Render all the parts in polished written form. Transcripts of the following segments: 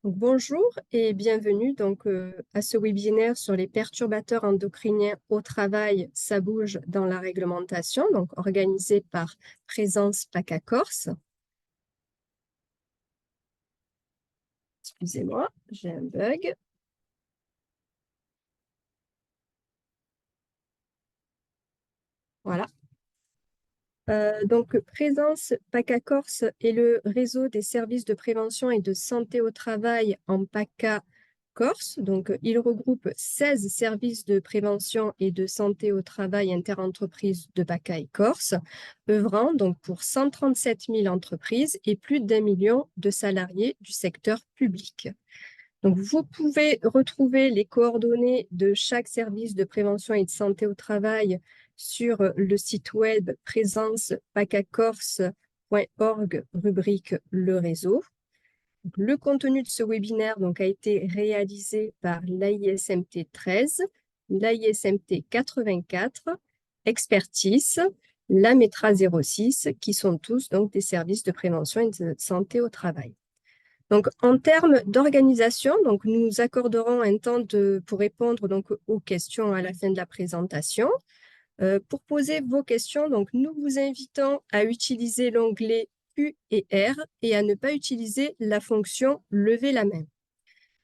Bonjour et bienvenue à ce webinaire sur les perturbateurs endocriniens au travail, ça bouge dans la réglementation, donc organisé par Présence PACA Corse. Excusez-moi, j'ai un bug. Voilà. Présence PACA Corse est le réseau des services de prévention et de santé au travail en PACA Corse. Il regroupe 16 services de prévention et de santé au travail interentreprises de PACA et Corse, œuvrant pour 137 000 entreprises et plus d'1 million de salariés du secteur public. Vous pouvez retrouver les coordonnées de chaque service de prévention et de santé au travail sur le site web présencepacacorse.org, rubrique Le réseau. Le contenu de ce webinaire a été réalisé par l'AISMT 13, l'AISMT 84, Expertise, la METRA 06, qui sont tous des services de prévention et de santé au travail. En termes d'organisation, nous accorderons un temps pour répondre aux questions à la fin de la présentation. Pour poser vos questions, nous vous invitons à utiliser l'onglet Q et R et à ne pas utiliser la fonction lever la main.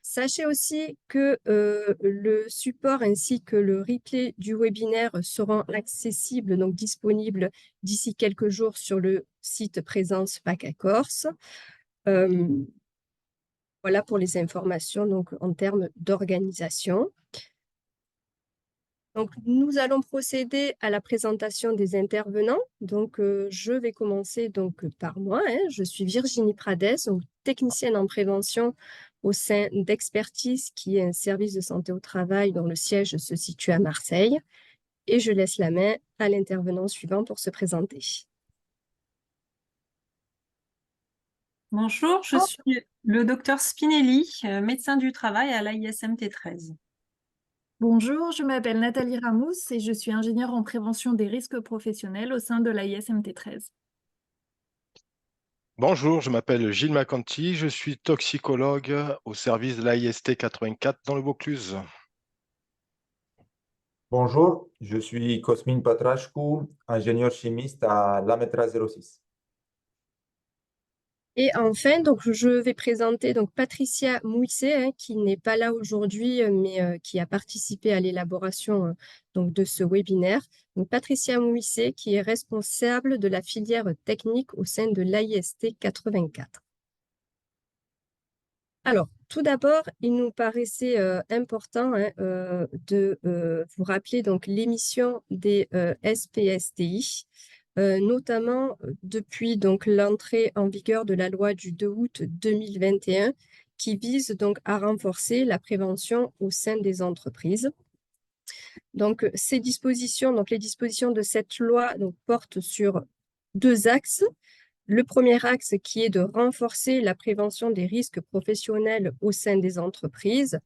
Sachez aussi que le support ainsi que le replay du webinaire seront accessibles, disponibles d'ici quelques jours sur le site Présence PACA Corse. Voilà pour les informations en termes d'organisation. Nous allons procéder à la présentation des intervenants. Je vais commencer par moi. Je suis Virginie Prades, technicienne en prévention au sein d'Expertise, qui est un service de santé au travail dont le siège se situe à Marseille. Et je laisse la main à l'intervenant suivant pour se présenter. Bonjour, je suis le docteur Spinelli, médecin du travail à l'AISMT 13. Bonjour, je m'appelle Nathalie Ramous et je suis ingénieure en prévention des risques professionnels au sein de l'AISMT 13. Bonjour, je m'appelle Gilles Macanti, je suis toxicologue au service de l'AIST 84 dans le Vaucluse. Bonjour, je suis Cosmin Patrașcu, ingénieur chimiste à la METRA 06. Et enfin, je vais présenter Patricia Mouisset, qui n'est pas là aujourd'hui, mais qui a participé à l'élaboration de ce webinaire. Patricia Mouisset, qui est responsable de la filière technique au sein de l'AIST 84. Alors, tout d'abord, il nous paraissait important de vous rappeler l'émission des SPSTI. Notamment depuis l'entrée en vigueur de la loi du 2 août 2021 qui vise à renforcer la prévention au sein des entreprises. Ces dispositions, les dispositions de cette loi portent sur deux axes. Le premier axe qui est de renforcer la prévention des risques professionnels au sein des entreprises,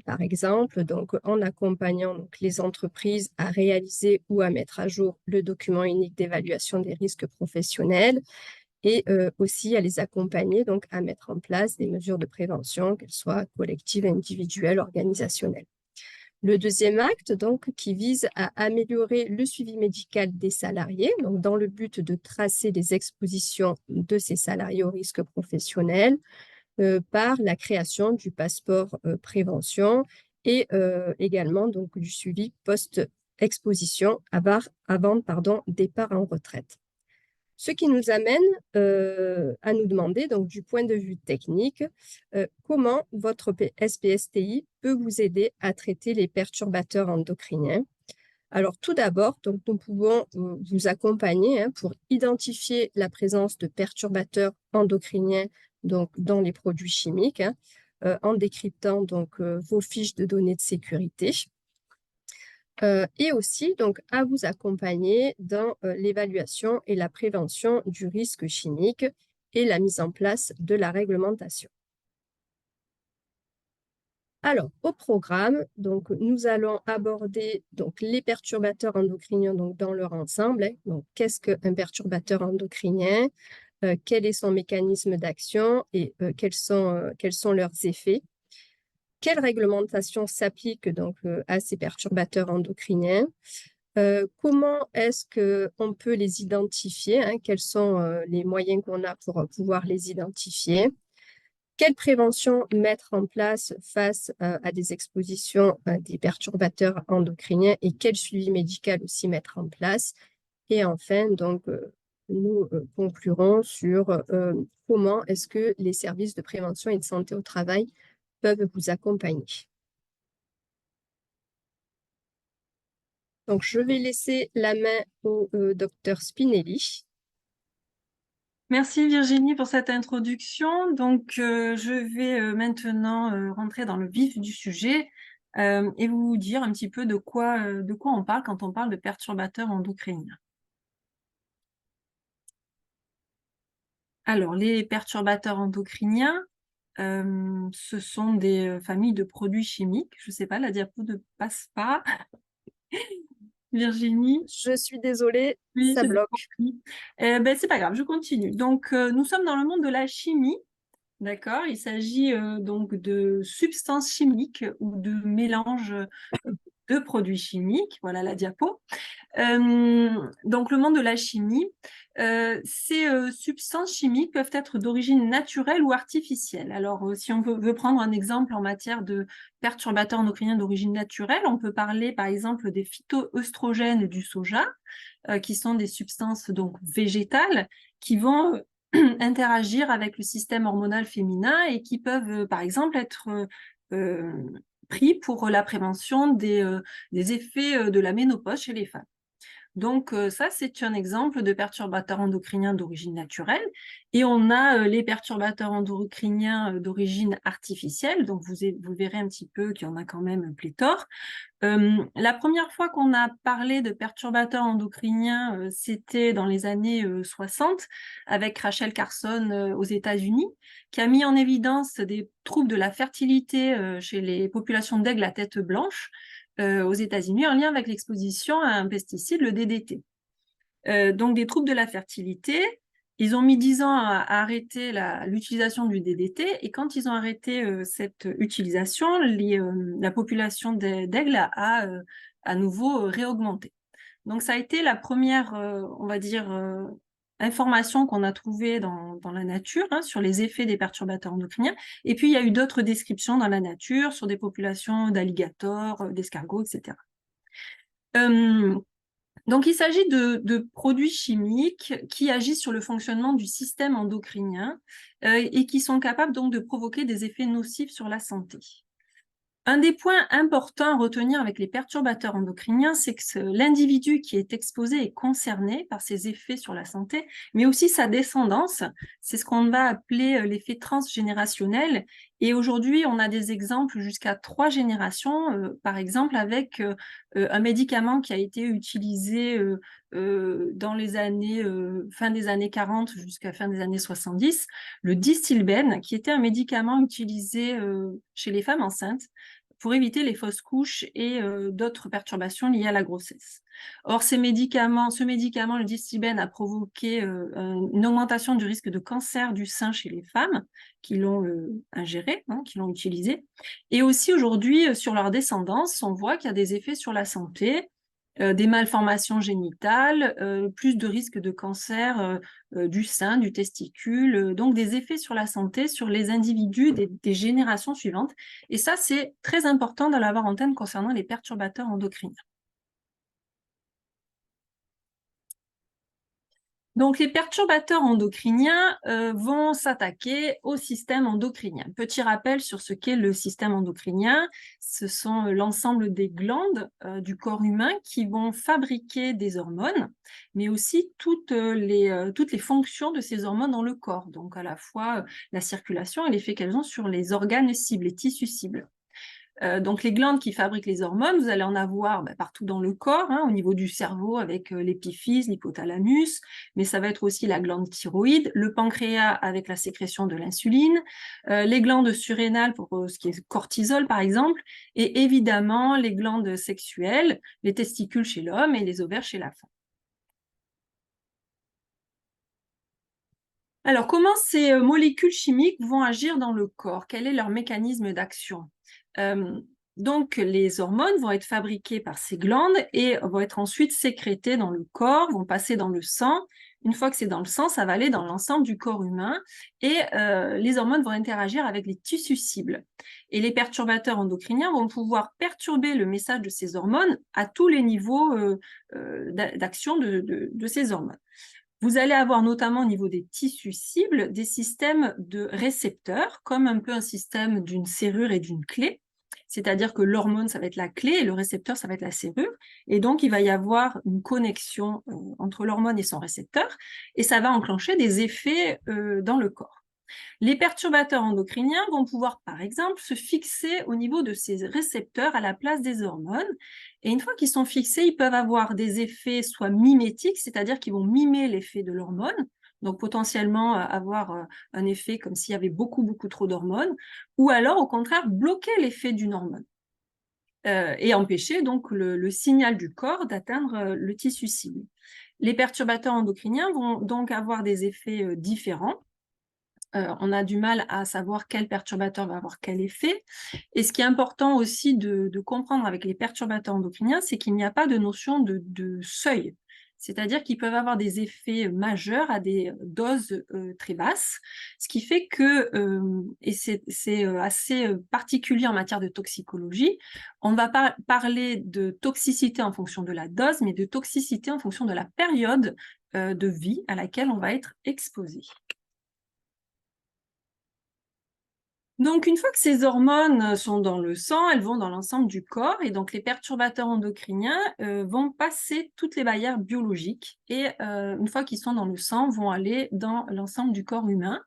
par exemple, en accompagnant les entreprises à réaliser ou à mettre à jour le document unique d'évaluation des risques professionnels et aussi à les accompagner à mettre en place des mesures de prévention, qu'elles soient collectives, individuelles, organisationnelles. Le deuxième acte, qui vise à améliorer le suivi médical des salariés, dans le but de tracer les expositions de ces salariés aux risques professionnels, par la création du passeport prévention et également du suivi post-exposition avant départ en retraite. Ce qui nous amène à nous demander, du point de vue technique, comment votre SPSTI peut vous aider à traiter les perturbateurs endocriniens. Alors, tout d'abord, nous pouvons vous accompagner pour identifier la présence de perturbateurs endocriniens dans les produits chimiques, en décryptant vos fiches de données de sécurité. Et aussi à vous accompagner dans l'évaluation et la prévention du risque chimique et la mise en place de la réglementation. Alors, au programme, nous allons aborder les perturbateurs endocriniens dans leur ensemble. Qu'est-ce qu'un perturbateur endocrinien? quel est son mécanisme d'action et quels sont leurs effets. Quelle réglementation s'applique donc à ces perturbateurs endocriniens? Comment est-ce qu'on peut les identifier, hein? Quels sont les moyens qu'on a pour pouvoir les identifier? Quelle prévention mettre en place face à des expositions à des perturbateurs endocriniens et quel suivi médical aussi mettre en place? Et enfin, donc, nous conclurons sur comment est-ce que les services de prévention et de santé au travail peuvent vous accompagner. Donc, je vais laisser la main au docteur Spinelli. Merci Virginie pour cette introduction. Donc, je vais maintenant rentrer dans le vif du sujet et vous dire un petit peu de quoi on parle quand on parle de perturbateurs endocriniens. Alors, les perturbateurs endocriniens, ce sont des familles de produits chimiques. Je ne sais pas, la diapo ne passe pas. Virginie? Je suis désolée, Oui, ça j'ai bloque. compris. Ben, c'est pas grave, je continue. Donc, nous sommes dans le monde de la chimie, d'accord? Il s'agit donc de substances chimiques ou de mélanges de produits chimiques. Voilà la diapo. Donc, le monde de la chimie, ces substances chimiques peuvent être d'origine naturelle ou artificielle. Alors, si on veut prendre un exemple en matière de perturbateurs endocriniens d'origine naturelle, on peut parler par exemple des phytoœstrogènes du soja, qui sont des substances donc végétales qui vont interagir avec le système hormonal féminin et qui peuvent par exemple être pris pour la prévention des effets de la ménopause chez les femmes. Donc ça, c'est un exemple de perturbateur endocrinien d'origine naturelle. Et on a les perturbateurs endocriniens d'origine artificielle. Donc vous verrez un petit peu qu'il y en a quand même pléthore. La première fois qu'on a parlé de perturbateurs endocriniens, c'était dans les années 60 avec Rachel Carson aux États-Unis, qui a mis en évidence des troubles de la fertilité chez les populations d'aigles à tête blanche aux États-Unis en lien avec l'exposition à un pesticide, le DDT. Donc des troubles de la fertilité. Ils ont mis 10 ans à arrêter l'utilisation du DDT et quand ils ont arrêté cette utilisation, la population d'aigles a à nouveau réaugmenté. Donc ça a été la première, on va dire, information qu'on a trouvée dans la nature hein, sur les effets des perturbateurs endocriniens. Et puis il y a eu d'autres descriptions dans la nature sur des populations d'alligators, d'escargots, etc. Donc, il s'agit de produits chimiques qui agissent sur le fonctionnement du système endocrinien et qui sont capables donc de provoquer des effets nocifs sur la santé. Un des points importants à retenir avec les perturbateurs endocriniens, c'est que l'individu qui est exposé est concerné par ces effets sur la santé, mais aussi sa descendance. C'est ce qu'on va appeler l'effet transgénérationnel. Et aujourd'hui, on a des exemples jusqu'à 3 générations, par exemple avec un médicament qui a été utilisé dans les années, fin des années 40 jusqu'à fin des années 70, le Distilbène, qui était un médicament utilisé chez les femmes enceintes pour éviter les fausses couches et d'autres perturbations liées à la grossesse. Or, ce médicament, le Distilbène, a provoqué une augmentation du risque de cancer du sein chez les femmes qui l'ont ingéré, hein, qui l'ont utilisé. Et aussi aujourd'hui, sur leur descendance, on voit qu'il y a des effets sur la santé, des malformations génitales, plus de risques de cancer du sein, du testicule, donc des effets sur la santé, sur les individus des générations suivantes. Et ça, c'est très important de l'avoir en tête concernant les perturbateurs endocriniens. Donc, les perturbateurs endocriniens vont s'attaquer au système endocrinien. Petit rappel sur ce qu'est le système endocrinien. Ce sont l'ensemble des glandes du corps humain qui vont fabriquer des hormones, mais aussi toutes les fonctions de ces hormones dans le corps. Donc, à la fois la circulation et l'effet qu'elles ont sur les organes cibles, les tissus cibles. Donc les glandes qui fabriquent les hormones, vous allez en avoir partout dans le corps, hein, au niveau du cerveau avec l'épiphyse, l'hypothalamus, mais ça va être aussi la glande thyroïde, le pancréas avec la sécrétion de l'insuline, les glandes surrénales pour ce qui est cortisol par exemple, et évidemment les glandes sexuelles, les testicules chez l'homme et les ovaires chez la femme. Alors, comment ces molécules chimiques vont agir dans le corps? Quel est leur mécanisme d'action? Donc, les hormones vont être fabriquées par ces glandes et vont être ensuite sécrétées dans le corps, vont passer dans le sang. Une fois que c'est dans le sang, ça va aller dans l'ensemble du corps humain et les hormones vont interagir avec les tissus cibles. Et les perturbateurs endocriniens vont pouvoir perturber le message de ces hormones à tous les niveaux d'action de ces hormones. Vous allez avoir notamment au niveau des tissus cibles des systèmes de récepteurs, comme un peu un système d'une serrure et d'une clé. C'est-à-dire que l'hormone, ça va être la clé et le récepteur, ça va être la serrure. Et donc, il va y avoir une connexion entre l'hormone et son récepteur et ça va enclencher des effets dans le corps. Les perturbateurs endocriniens vont pouvoir, par exemple, se fixer au niveau de ces récepteurs à la place des hormones. Et une fois qu'ils sont fixés, ils peuvent avoir des effets soit mimétiques, c'est-à-dire qu'ils vont mimer l'effet de l'hormone, donc potentiellement avoir un effet comme s'il y avait beaucoup, beaucoup trop d'hormones, ou alors au contraire bloquer l'effet d'une hormone. Et empêcher donc le signal du corps d'atteindre le tissu cible. Les perturbateurs endocriniens vont donc avoir des effets différents. On a du mal à savoir quel perturbateur va avoir quel effet. Et ce qui est important aussi de comprendre avec les perturbateurs endocriniens, c'est qu'il n'y a pas de notion de seuil. C'est-à-dire qu'ils peuvent avoir des effets majeurs à des doses très basses, ce qui fait que, et c'est assez particulier en matière de toxicologie, on ne va pas parler de toxicité en fonction de la dose, mais de toxicité en fonction de la période de vie à laquelle on va être exposé. Donc, une fois que ces hormones sont dans le sang, elles vont dans l'ensemble du corps et donc les perturbateurs endocriniens vont passer toutes les barrières biologiques et une fois qu'ils sont dans le sang, vont aller dans l'ensemble du corps humain.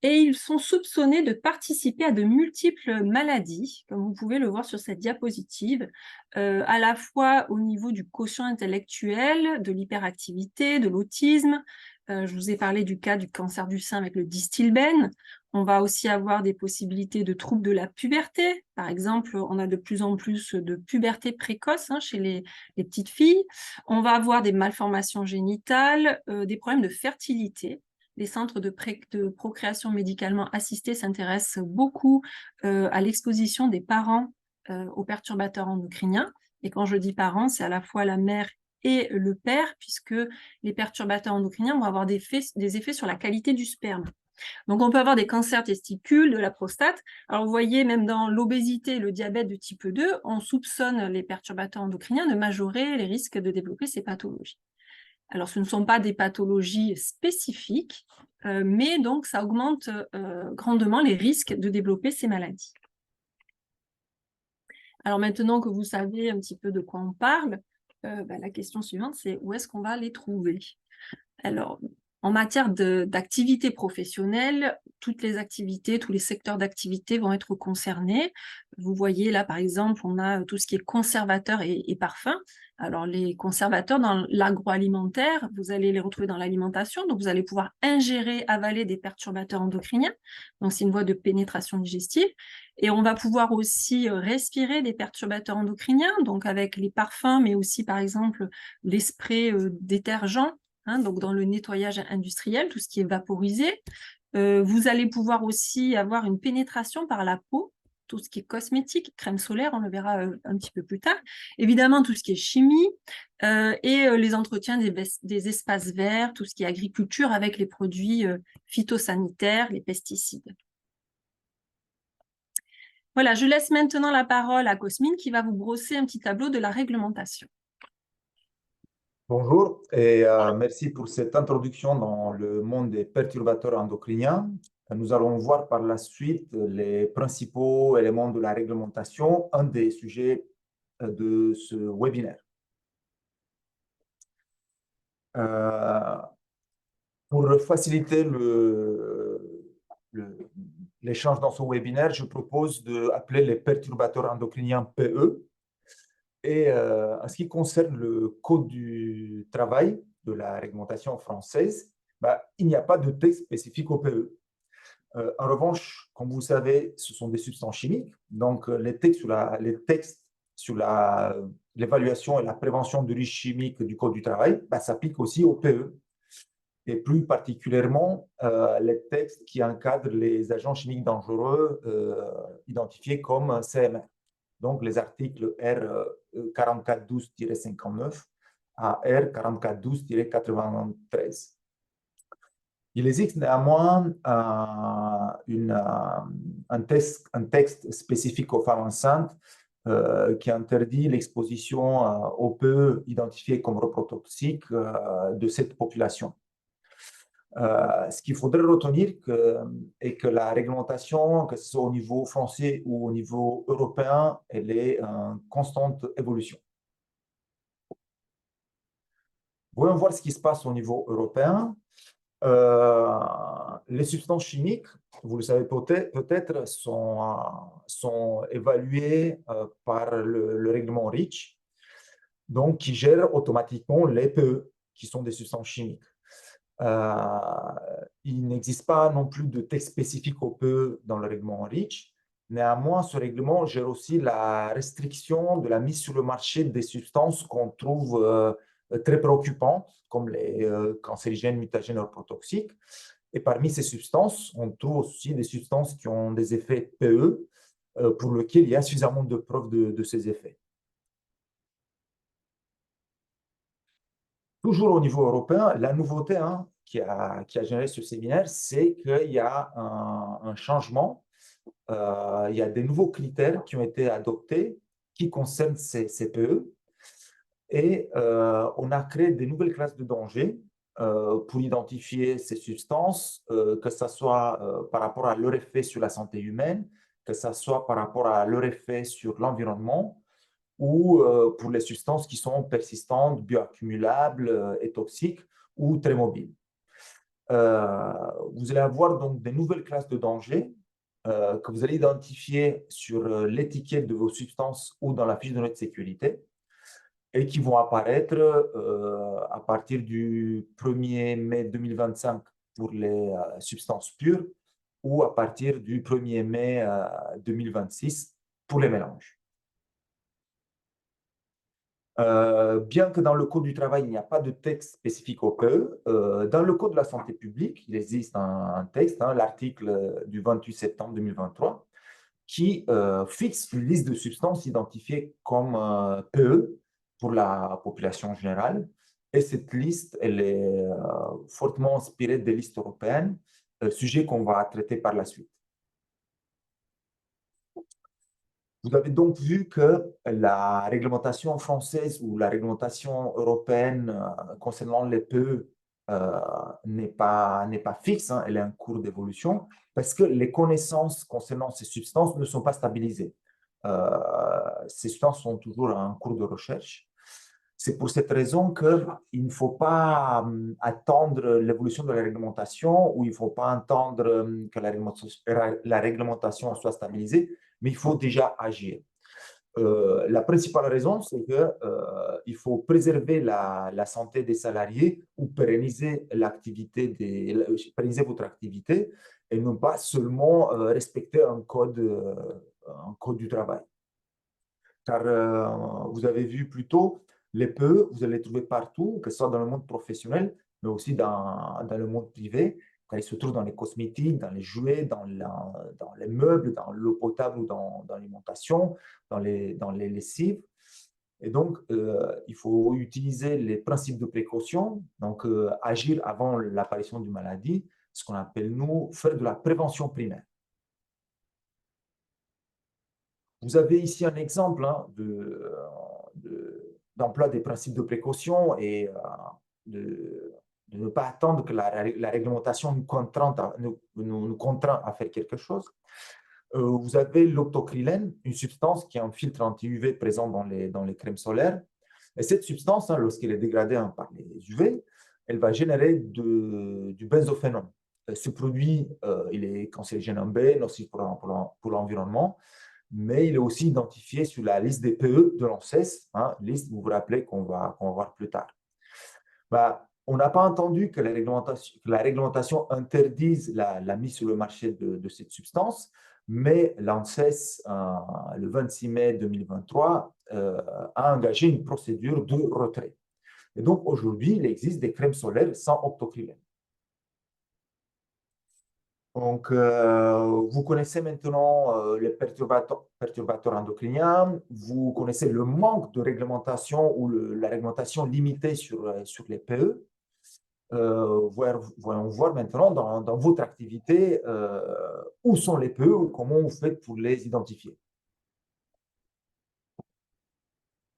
Et ils sont soupçonnés de participer à de multiples maladies, comme vous pouvez le voir sur cette diapositive, à la fois au niveau du quotient intellectuel, de l'hyperactivité, de l'autisme. Je vous ai parlé du cas du cancer du sein avec le Distilbène. On va aussi avoir des possibilités de troubles de la puberté. Par exemple, on a de plus en plus de puberté précoce chez les petites filles. On va avoir des malformations génitales, des problèmes de fertilité. Les centres de procréation médicalement assistée s'intéressent beaucoup à l'exposition des parents aux perturbateurs endocriniens. Et quand je dis parents, c'est à la fois la mère et le père, puisque les perturbateurs endocriniens vont avoir des effets sur la qualité du sperme. Donc, on peut avoir des cancers testicules, de la prostate. Alors, vous voyez, même dans l'obésité et le diabète de type 2, on soupçonne les perturbateurs endocriniens de majorer les risques de développer ces pathologies. Alors, ce ne sont pas des pathologies spécifiques, mais donc ça augmente grandement les risques de développer ces maladies. Alors maintenant que vous savez un petit peu de quoi on parle, la question suivante, c'est où est-ce qu'on va les trouver? Alors, en matière d'activité professionnelle, toutes les activités, tous les secteurs d'activité vont être concernés. Vous voyez là, par exemple, on a tout ce qui est conservateurs et parfums. Alors, les conservateurs dans l'agroalimentaire, vous allez les retrouver dans l'alimentation. Donc, vous allez pouvoir ingérer, avaler des perturbateurs endocriniens. Donc, c'est une voie de pénétration digestive. Et on va pouvoir aussi respirer des perturbateurs endocriniens, donc avec les parfums, mais aussi, par exemple, les sprays détergents. Donc dans le nettoyage industriel, tout ce qui est vaporisé. Vous allez pouvoir aussi avoir une pénétration par la peau, tout ce qui est cosmétique, crème solaire, on le verra un petit peu plus tard. Évidemment, tout ce qui est chimie et les entretiens des espaces verts, tout ce qui est agriculture avec les produits phytosanitaires, les pesticides. Voilà, je laisse maintenant la parole à Cosmine qui va vous brosser un petit tableau de la réglementation. Bonjour et merci pour cette introduction dans le monde des perturbateurs endocriniens. Nous allons voir par la suite les principaux éléments de la réglementation, un des sujets de ce webinaire. Pour faciliter l'échange dans ce webinaire, je propose d'appeler les perturbateurs endocriniens PE. Et en ce qui concerne le Code du travail de la réglementation française, il n'y a pas de texte spécifique au PE. En revanche, comme vous savez, ce sont des substances chimiques. Donc, les textes sur l'évaluation et la prévention du risque chimique du Code du travail s'appliquent aussi au PE. et plus particulièrement les textes qui encadrent les agents chimiques dangereux identifiés comme CMR. Donc, les articles R 4412-59 à R 4412-93. Il existe néanmoins un texte spécifique aux femmes enceintes qui interdit l'exposition aux PE identifiés comme reprotoxiques de cette population. Ce qu'il faudrait retenir est que la réglementation, que ce soit au niveau français ou au niveau européen, elle est en constante évolution. Voyons voir ce qui se passe au niveau européen. Les substances chimiques, vous le savez peut-être, sont évaluées par le règlement REACH, donc qui gère automatiquement les PE, qui sont des substances chimiques. Il n'existe pas non plus de texte spécifique au PE dans le règlement REACH. Néanmoins, ce règlement gère aussi la restriction de la mise sur le marché des substances qu'on trouve très préoccupantes, comme les cancérigènes, mutagènes, reprotoxiques. Et parmi ces substances, on trouve aussi des substances qui ont des effets PE, pour lesquels il y a suffisamment de preuves de ces effets. Toujours au niveau européen, la nouveauté qui a généré ce séminaire, c'est qu'il y a un changement. Il y a des nouveaux critères qui ont été adoptés qui concernent ces PE. Et on a créé des nouvelles classes de danger pour identifier ces substances, que ce soit par rapport à leur effet sur la santé humaine, que ce soit par rapport à leur effet sur l'environnement, ou pour les substances qui sont persistantes, bioaccumulables et toxiques, ou très mobiles. Vous allez avoir donc des nouvelles classes de danger que vous allez identifier sur l'étiquette de vos substances ou dans la fiche de note de sécurité, et qui vont apparaître à partir du 1er mai 2025 pour les substances pures, ou à partir du 1er mai 2026 pour les mélanges. Bien que dans le Code du travail, il n'y a pas de texte spécifique au PE, dans le Code de la santé publique, il existe un texte, l'article du 28 septembre 2023, qui fixe une liste de substances identifiées comme PE pour la population générale. Et cette liste, elle est fortement inspirée des listes européennes, sujet qu'on va traiter par la suite. Vous avez donc vu que la réglementation française ou la réglementation européenne concernant les PE n'est pas fixe, elle est en cours d'évolution, parce que les connaissances concernant ces substances ne sont pas stabilisées. Ces substances sont toujours en cours de recherche. C'est pour cette raison qu'il ne faut pas attendre l'évolution de la réglementation, ou il ne faut pas attendre que la réglementation soit stabilisée, mais il faut déjà agir. La principale raison, c'est qu'il faut préserver la santé des salariés ou pérenniser votre activité, et non pas seulement respecter un code du travail. Car vous avez vu plus tôt, les PE, vous allez les trouver partout, que ce soit dans le monde professionnel, mais aussi dans le monde privé, quand ils se trouvent dans les cosmétiques, dans les jouets, dans les meubles, dans l'eau potable ou dans l'alimentation, dans les lessives. Et donc, il faut utiliser les principes de précaution, donc agir avant l'apparition d'une maladie, ce qu'on appelle, nous, faire de la prévention primaire. Vous avez ici un exemple d'emploi des principes de précaution et de ne pas attendre que la réglementation nous contraint à faire quelque chose. Vous avez l'octocrylène, une substance qui est un filtre anti-UV présent dans les crèmes solaires. Et cette substance, lorsqu'elle est dégradée par les UV, elle va générer du benzophénone. Ce produit, il est cancérigène en B, nocif pour l'environnement, mais il est aussi identifié sur la liste des PE de l'ANSES, liste, vous vous rappelez, qu'on va voir plus tard. On n'a pas entendu que la réglementation interdise la mise sur le marché de cette substance, mais l'ANSES, le 26 mai 2023, a engagé une procédure de retrait. Et donc, aujourd'hui, il existe des crèmes solaires sans octocrylène. Donc, vous connaissez maintenant les perturbateurs endocriniens, vous connaissez le manque de réglementation ou la réglementation limitée sur les PE. Voyons voir maintenant dans votre activité où sont les PE ou comment vous faites pour les identifier.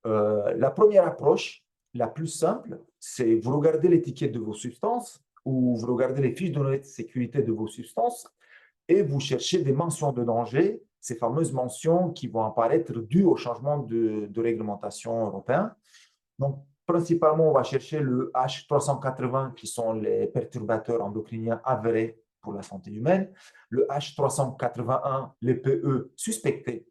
La première approche, la plus simple, c'est vous regardez l'étiquette de vos substances ou vous regardez les fiches de données de sécurité de vos substances et vous cherchez des mentions de danger, ces fameuses mentions qui vont apparaître dues au changement de réglementation européen. Donc, principalement, on va chercher le H380 qui sont les perturbateurs endocriniens avérés pour la santé humaine, le H381, les PE suspectés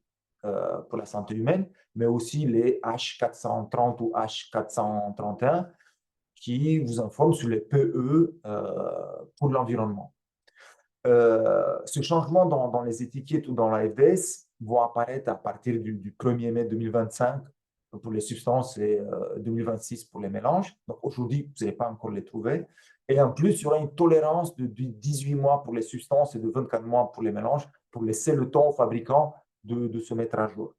pour la santé humaine, mais aussi les H430 ou H431 qui vous informent sur les PE pour l'environnement. Ce changement dans les étiquettes ou dans la FDS vont apparaître à partir du 1er mai 2025 pour les substances et 2026 pour les mélanges. Donc aujourd'hui, vous n'allez pas encore les trouver. Et en plus, il y aura une tolérance de 18 mois pour les substances et de 24 mois pour les mélanges pour laisser le temps aux fabricants de se mettre à jour.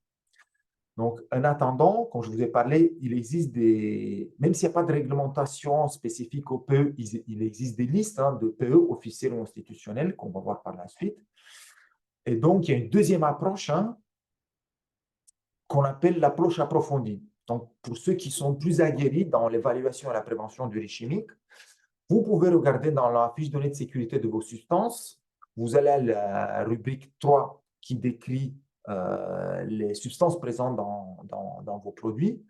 Donc, en attendant, comme je vous ai parlé, il existe même s'il n'y a pas de réglementation spécifique au PE, il existe des listes de PE officielles ou institutionnelles qu'on va voir par la suite. Et donc, il y a une deuxième approche qu'on appelle l'approche approfondie. Donc, pour ceux qui sont plus aguerris dans l'évaluation et la prévention du risque chimique, vous pouvez regarder dans la fiche de données de sécurité de vos substances, vous allez à la rubrique 3 qui décrit les substances présentes dans vos produits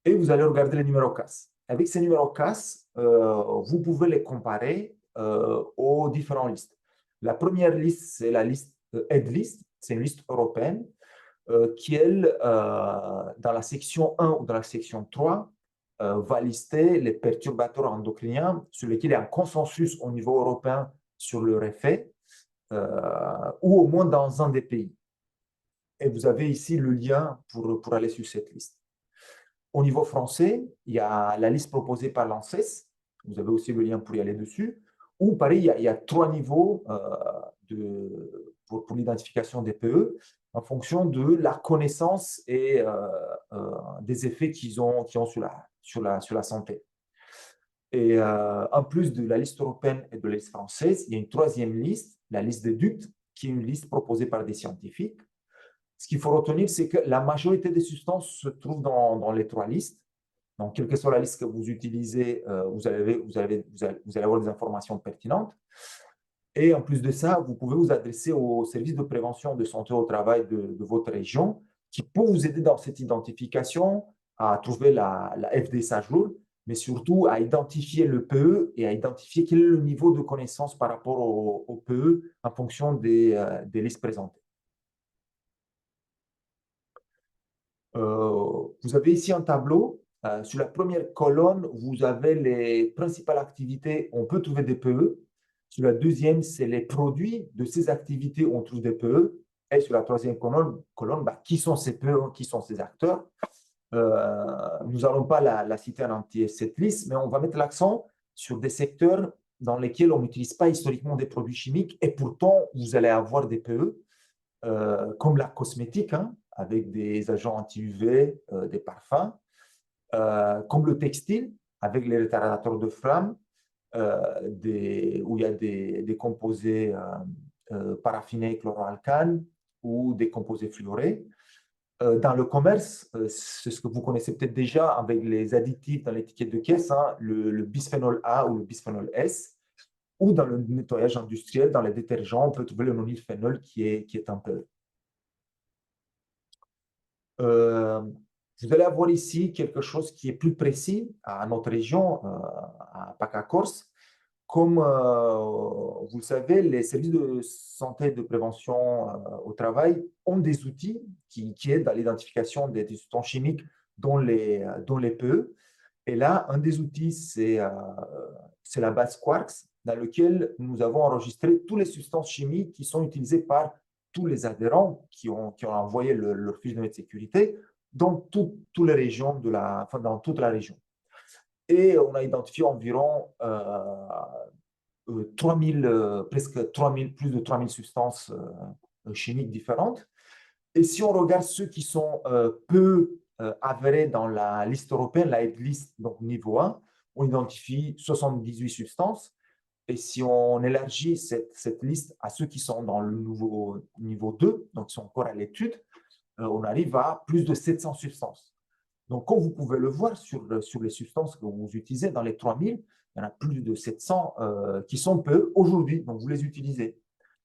et vous allez regarder les numéros CAS. Avec ces numéros CAS, vous pouvez les comparer aux différentes listes. La première liste, c'est la liste EDList, c'est une liste européenne qui, elle, dans la section 1 ou dans la section 3, va lister les perturbateurs endocriniens sur lesquels il y a un consensus au niveau européen sur leur effet, ou au moins dans un des pays. Et vous avez ici le lien pour aller sur cette liste. Au niveau français, il y a la liste proposée par l'ANSES. Vous avez aussi le lien pour y aller dessus. Ou pareil, il y a 3 niveaux pour l'identification des PE en fonction de la connaissance et des effets qu'ils ont sur la santé. Et en plus de la liste européenne et de la liste française, il y a une troisième liste, la liste des DUCT, qui est une liste proposée par des scientifiques. Ce qu'il faut retenir, c'est que la majorité des substances se trouvent dans les 3 listes. Donc, quelle que soit la liste que vous utilisez, vous allez avoir des informations pertinentes. Et en plus de ça, vous pouvez vous adresser au service de prévention de santé au travail de votre région qui peut vous aider dans cette identification à trouver la FDS à jour, mais surtout à identifier le PE et à identifier quel est le niveau de connaissance par rapport au PE en fonction des listes présentées. Vous avez ici un tableau. Sur la première colonne, vous avez les principales activités où on peut trouver des PE. Sur la deuxième, c'est les produits de ces activités où on trouve des PE. Et sur la troisième colonne, qui sont ces PE, qui sont ces acteurs. Nous n'allons pas la citer en entier, cette liste, mais on va mettre l'accent sur des secteurs dans lesquels on n'utilise pas historiquement des produits chimiques et pourtant, vous allez avoir des PE, comme la cosmétique, avec des agents anti-UV, des parfums, comme le textile, avec les retardateurs de flamme, où il y a des composés paraffinés chloroalcanes ou des composés fluorés. Dans le commerce, c'est ce que vous connaissez peut-être déjà avec les additifs dans l'étiquette de caisse, le bisphénol A ou le bisphénol S, ou dans le nettoyage industriel, dans les détergents, on peut trouver le nonylphénol qui est un PE. Vous allez avoir ici quelque chose qui est plus précis à notre région, à PACA-Corse. Comme vous le savez, les services de santé et de prévention au travail ont des outils qui aident à l'identification des substances chimiques, dont les PE. Et là, un des outils, c'est la base Quarks, dans lequel nous avons enregistré toutes les substances chimiques qui sont utilisées par tous les adhérents qui ont envoyé leur fiche de sécurité dans toutes les régions, dans toute la région. Et on a identifié environ presque 3000, plus de 3000 substances chimiques différentes. Et si on regarde ceux qui sont peu avérés dans la liste européenne, la liste donc niveau 1, on identifie 78 substances. Et si on élargit cette liste à ceux qui sont dans le niveau 2, donc qui sont encore à l'étude, on arrive à plus de 700 substances. Donc, comme vous pouvez le voir sur les substances que vous utilisez, dans les 3000, il y en a plus de 700 qui sont peu aujourd'hui, donc vous les utilisez.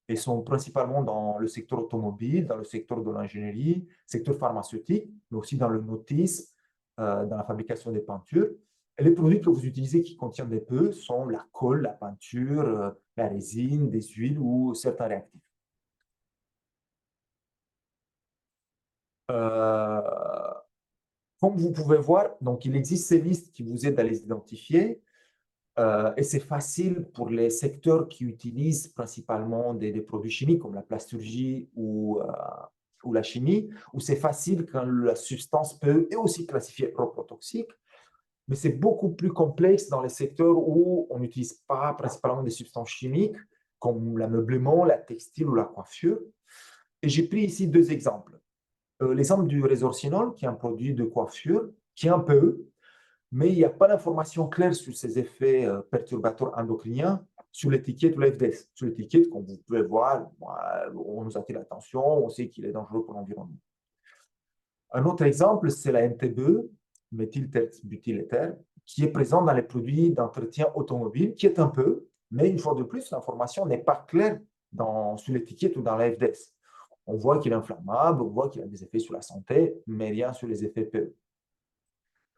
Et sont principalement dans le secteur automobile, dans le secteur de l'ingénierie, secteur pharmaceutique, mais aussi dans le notice, dans la fabrication des peintures. Et les produits que vous utilisez qui contiennent des PE sont la colle, la peinture, la résine, des huiles ou certains réactifs. Comme vous pouvez voir, donc il existe ces listes qui vous aident à les identifier. Et c'est facile pour les secteurs qui utilisent principalement des produits chimiques comme la plasturgie ou la chimie, où c'est facile quand la substance peut est aussi classifiée prototoxique. Mais c'est beaucoup plus complexe dans les secteurs où on n'utilise pas principalement des substances chimiques, comme l'ameublement, la textile ou la coiffure. Et j'ai pris ici deux exemples. L'exemple du résorcinol, qui est un produit de coiffure, qui est un PE, mais il n'y a pas d'information claire sur ses effets perturbateurs endocriniens sur l'étiquette ou la FDS. Sur l'étiquette, comme vous pouvez voir, on nous attire l'attention, on sait qu'il est dangereux pour l'environnement. Un autre exemple, c'est la MTBE, méthylterbutylèther, qui est présent dans les produits d'entretien automobile, qui est un peu, mais une fois de plus, l'information n'est pas claire sur l'étiquette ou dans la FDS. On voit qu'il est inflammable, on voit qu'il a des effets sur la santé, mais rien sur les effets PE.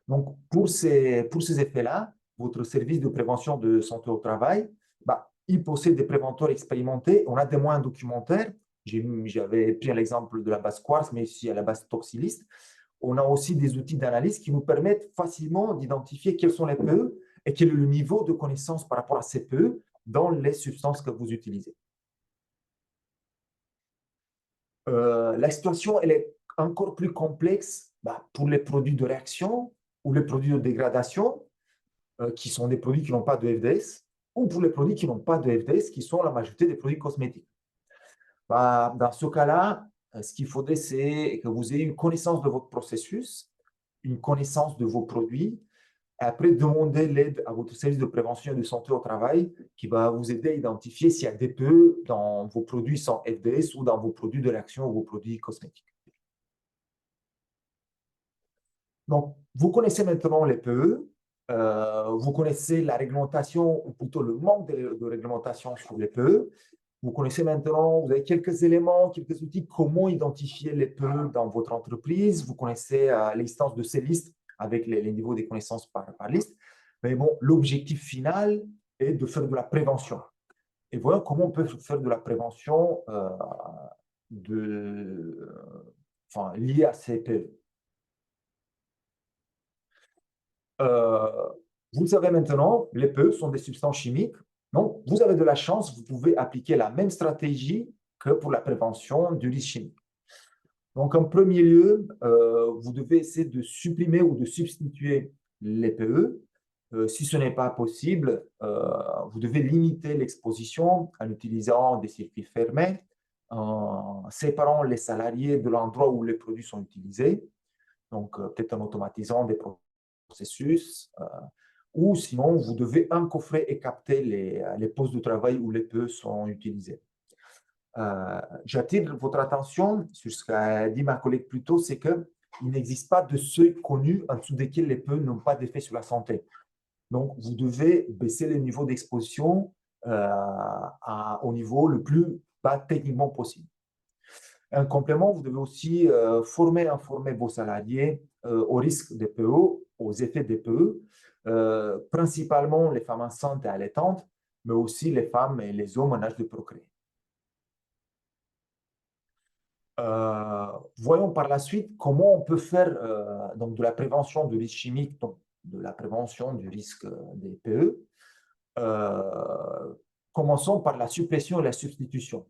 Donc, pour ces effets-là, votre service de prévention de santé au travail, il possède des préventeurs expérimentés. On a des moyens documentaires. J'avais pris l'exemple de la base Quartz, mais ici à la base Toxylist. On a aussi des outils d'analyse qui nous permettent facilement d'identifier quels sont les PE et quel est le niveau de connaissance par rapport à ces PE dans les substances que vous utilisez. La situation elle est encore plus complexe pour les produits de réaction ou les produits de dégradation, qui sont des produits qui n'ont pas de FDS, ou pour les produits qui n'ont pas de FDS, qui sont la majorité des produits cosmétiques. Dans ce cas-là, ce qu'il faudrait, c'est que vous ayez une connaissance de votre processus, une connaissance de vos produits, et après demander l'aide à votre service de prévention et de santé au travail qui va vous aider à identifier s'il y a des PE dans vos produits sans FDS ou dans vos produits de réaction ou vos produits cosmétiques. Donc, vous connaissez maintenant les PE, vous connaissez la réglementation, ou plutôt le manque de réglementation sur les PE. Vous connaissez maintenant, vous avez quelques éléments, quelques outils, comment identifier les PE dans votre entreprise. Vous connaissez l'existence de ces listes avec les niveaux des connaissances par liste. Mais bon, l'objectif final est de faire de la prévention. Et voyons comment on peut faire de la prévention liée à ces PE. Vous savez maintenant, les PE sont des substances chimiques. Donc, vous avez de la chance, vous pouvez appliquer la même stratégie que pour la prévention du risque chimique. Donc, en premier lieu, vous devez essayer de supprimer ou de substituer les PE. Si ce n'est pas possible, vous devez limiter l'exposition en utilisant des circuits fermés, en séparant les salariés de l'endroit où les produits sont utilisés, donc peut-être en automatisant des processus, ou sinon, vous devez encoffrer et capter les postes de travail où les PE sont utilisés. J'attire votre attention sur ce qu'a dit ma collègue plus tôt, c'est qu'il n'existe pas de seuil connu en dessous desquels les PE n'ont pas d'effet sur la santé. Donc, vous devez baisser le niveau d'exposition au niveau le plus bas techniquement possible. En complément, vous devez aussi informer vos salariés au risque des PE, aux effets des PE, principalement les femmes enceintes et allaitantes, mais aussi les femmes et les hommes en âge de procréer. Voyons par la suite comment on peut faire donc de la prévention du risque chimique, donc de la prévention du risque des PE. Commençons par la suppression et la substitution.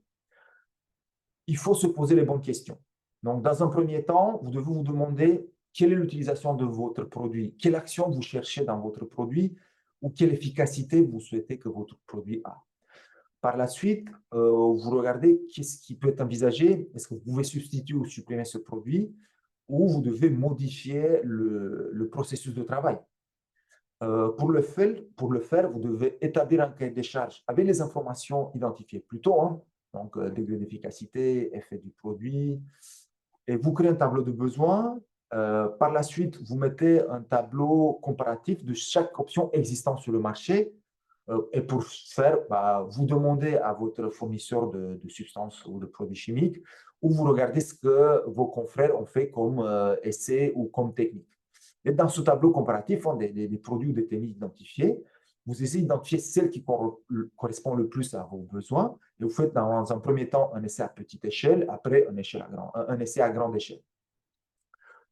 Il faut se poser les bonnes questions. Donc, dans un premier temps, vous devez vous demander quelle est l'utilisation de votre produit, quelle action vous cherchez dans votre produit, ou quelle efficacité vous souhaitez que votre produit ait. Par la suite, vous regardez qu'est-ce qui peut être envisagé. Est-ce que vous pouvez substituer ou supprimer ce produit ou vous devez modifier le processus de travail. Pour le faire, vous devez établir un cahier des charges avec les informations identifiées plus tôt, hein, donc degré d'efficacité, effet du produit, et vous créez un tableau de besoins. Par la suite, vous mettez un tableau comparatif de chaque option existante sur le marché. Et pour ce faire, vous demandez à votre fournisseur de substances ou de produits chimiques ou vous regardez ce que vos confrères ont fait comme essai ou comme technique. Et dans ce tableau comparatif, des produits ou des techniques identifiés, vous essayez d'identifier celles qui correspondent le plus à vos besoins et vous faites dans un premier temps un essai à petite échelle, après un essai à grande échelle.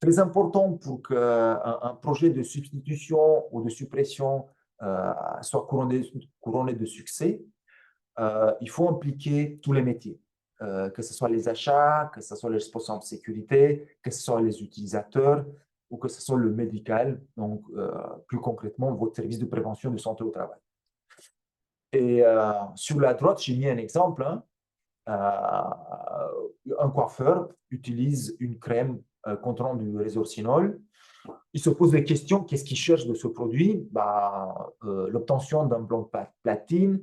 Très important pour qu'un projet de substitution ou de suppression soit couronné de succès, il faut impliquer tous les métiers, que ce soit les achats, que ce soit les responsables de sécurité, que ce soit les utilisateurs ou que ce soit le médical, donc plus concrètement votre service de prévention de santé au travail. Et sur la droite, j'ai mis un exemple. Hein, un coiffeur utilise une crème contenant du résorcinol. Il se pose des questions, qu'est-ce qu'il cherche de ce produit? L'obtention d'un blond platine,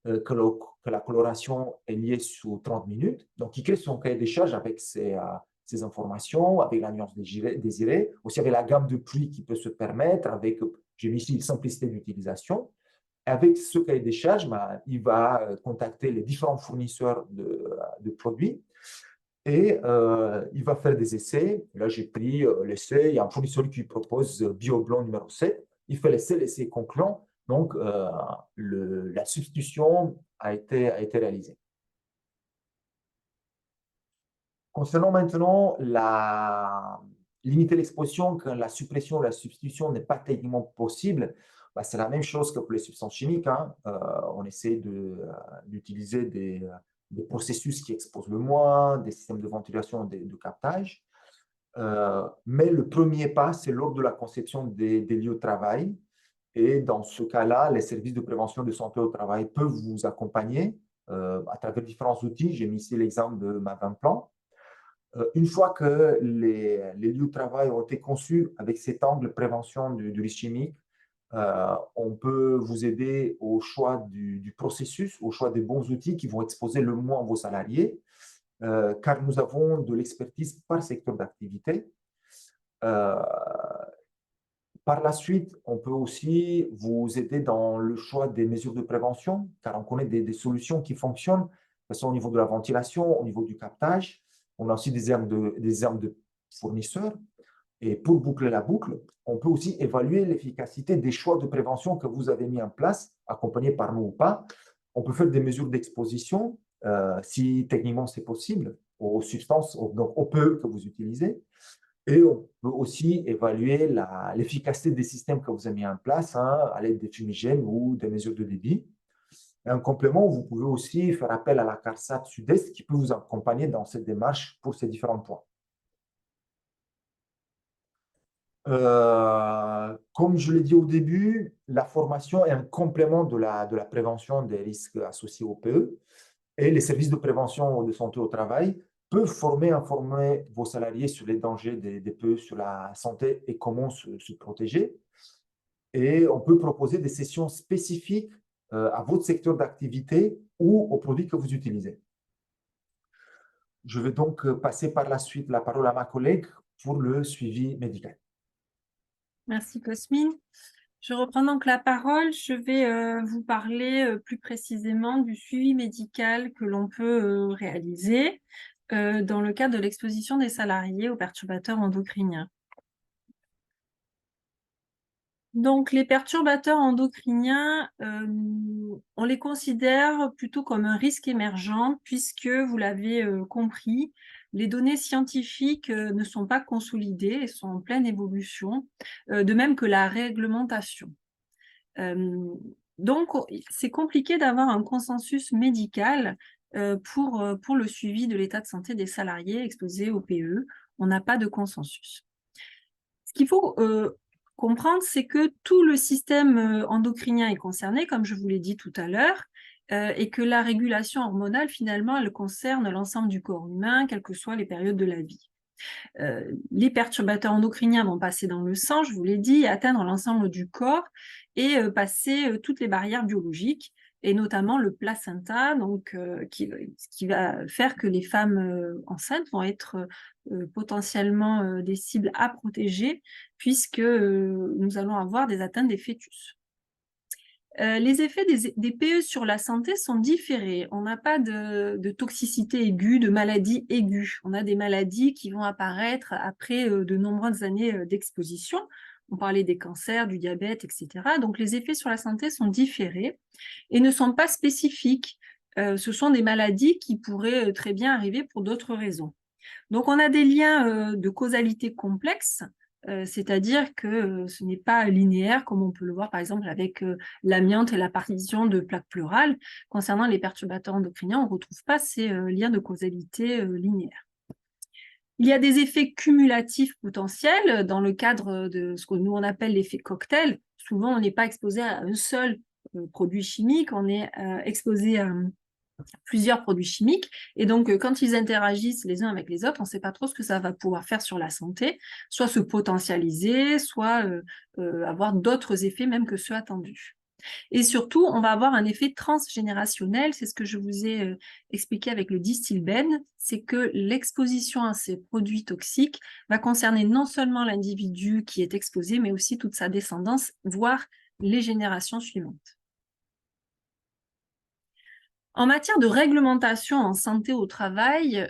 que la coloration est liée sous 30 minutes. Donc, il crée son cahier des charges avec ces informations, avec la nuance désirée, aussi avec la gamme de prix qu'il peut se permettre, avec, j'ai mis ici, simplicité d'utilisation. Avec ce cahier des charges, il va contacter les différents fournisseurs de produits et il va faire des essais. Là, j'ai pris l'essai. Il y a un fournisseur qui propose BioBlanc numéro 7. Il fait l'essai concluant. Donc, la substitution a été réalisée. Concernant maintenant limiter l'exposition quand la suppression ou la substitution n'est pas techniquement possible, c'est la même chose que pour les substances chimiques. Hein. On essaie d'utiliser des processus qui exposent le moins, des systèmes de ventilation et de captage. Mais le premier pas, c'est lors de la conception des lieux de travail. Et dans ce cas-là, les services de prévention de santé au travail peuvent vous accompagner à travers différents outils. J'ai mis ici l'exemple de Mavimplan. Une fois que les lieux de travail ont été conçus avec cet angle prévention du risque chimique, on peut vous aider au choix du processus, au choix des bons outils qui vont exposer le moins vos salariés, car nous avons de l'expertise par secteur d'activité. Par la suite, on peut aussi vous aider dans le choix des mesures de prévention, car on connaît des solutions qui fonctionnent, que ce soit au niveau de la ventilation, au niveau du captage. On a aussi des armes de fournisseurs. Et pour boucler la boucle, on peut aussi évaluer l'efficacité des choix de prévention que vous avez mis en place, accompagnés par nous ou pas. On peut faire des mesures d'exposition, si techniquement c'est possible, aux substances, donc aux PE que vous utilisez. Et on peut aussi évaluer l'efficacité des systèmes que vous avez mis en place hein, à l'aide des fumigènes ou des mesures de débit. Et en complément, vous pouvez aussi faire appel à la CARSAT Sud-Est qui peut vous accompagner dans cette démarche pour ces différents points. Comme je l'ai dit au début, la formation est un complément de la prévention des risques associés au PE et les services de prévention de santé au travail peuvent informer vos salariés sur les dangers des PE, sur la santé et comment se protéger. Et on peut proposer des sessions spécifiques à votre secteur d'activité ou aux produits que vous utilisez. Je vais donc passer par la suite la parole à ma collègue pour le suivi médical. Merci Cosmine. Je reprends donc la parole. Je vais vous parler plus précisément du suivi médical que l'on peut réaliser dans le cadre de l'exposition des salariés aux perturbateurs endocriniens. Donc, les perturbateurs endocriniens, on les considère plutôt comme un risque émergent puisque, vous l'avez compris, les données scientifiques ne sont pas consolidées et sont en pleine évolution, de même que la réglementation. Donc, c'est compliqué d'avoir un consensus médical pour le suivi de l'état de santé des salariés exposés au PE. On n'a pas de consensus. Ce qu'il faut comprendre, c'est que tout le système endocrinien est concerné, comme je vous l'ai dit tout à l'heure, et que la régulation hormonale, finalement, elle concerne l'ensemble du corps humain, quelles que soient les périodes de la vie. Les perturbateurs endocriniens vont passer dans le sang, je vous l'ai dit, atteindre l'ensemble du corps et passer toutes les barrières biologiques, et notamment le placenta, donc, qui va faire que les femmes enceintes vont être potentiellement des cibles à protéger, puisque nous allons avoir des atteintes des fœtus. Les effets des PE sur la santé sont différés. On n'a pas de toxicité aiguë, de maladie aiguë. On a des maladies qui vont apparaître après de nombreuses années d'exposition. On parlait des cancers, du diabète, etc. Donc, les effets sur la santé sont différés et ne sont pas spécifiques. Ce sont des maladies qui pourraient très bien arriver pour d'autres raisons. Donc, on a des liens de causalité complexes, c'est-à-dire que ce n'est pas linéaire, comme on peut le voir par exemple avec l'amiante et l'apparition de plaques pleurales. Concernant les perturbateurs endocriniens, on ne retrouve pas ces liens de causalité linéaires. Il y a des effets cumulatifs potentiels dans le cadre de ce que nous on appelle l'effet cocktail. Souvent, on n'est pas exposé à un seul produit chimique, on est exposé à plusieurs produits chimiques, et donc quand ils interagissent les uns avec les autres, on ne sait pas trop ce que ça va pouvoir faire sur la santé, soit se potentialiser, soit avoir d'autres effets même que ceux attendus. Et surtout, on va avoir un effet transgénérationnel, c'est ce que je vous ai expliqué avec le distilbène, c'est que l'exposition à ces produits toxiques va concerner non seulement l'individu qui est exposé, mais aussi toute sa descendance, voire les générations suivantes. En matière de réglementation en santé au travail,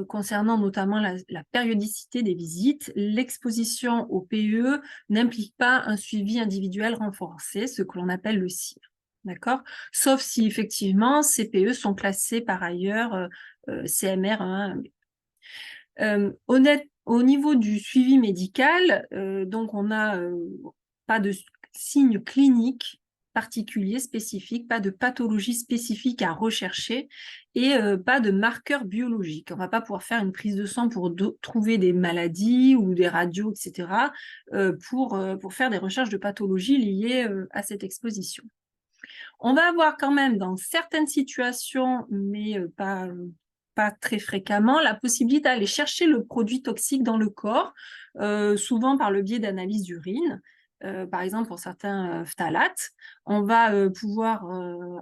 concernant notamment la périodicité des visites, l'exposition au PE n'implique pas un suivi individuel renforcé, ce que l'on appelle le CIR. D'accord ? Sauf si effectivement ces PE sont classés par ailleurs CMR 1. Au niveau du suivi médical, donc on n'a pas de signes cliniques particuliers, spécifiques, pas de pathologie spécifique à rechercher et pas de marqueurs biologiques. On ne va pas pouvoir faire une prise de sang pour trouver des maladies ou des radios, etc., pour faire des recherches de pathologies liées à cette exposition. On va avoir quand même dans certaines situations, mais pas très phrèquement, la possibilité d'aller chercher le produit toxique dans le corps, souvent par le biais d'analyse d'urine. Par exemple, pour certains phtalates, on va pouvoir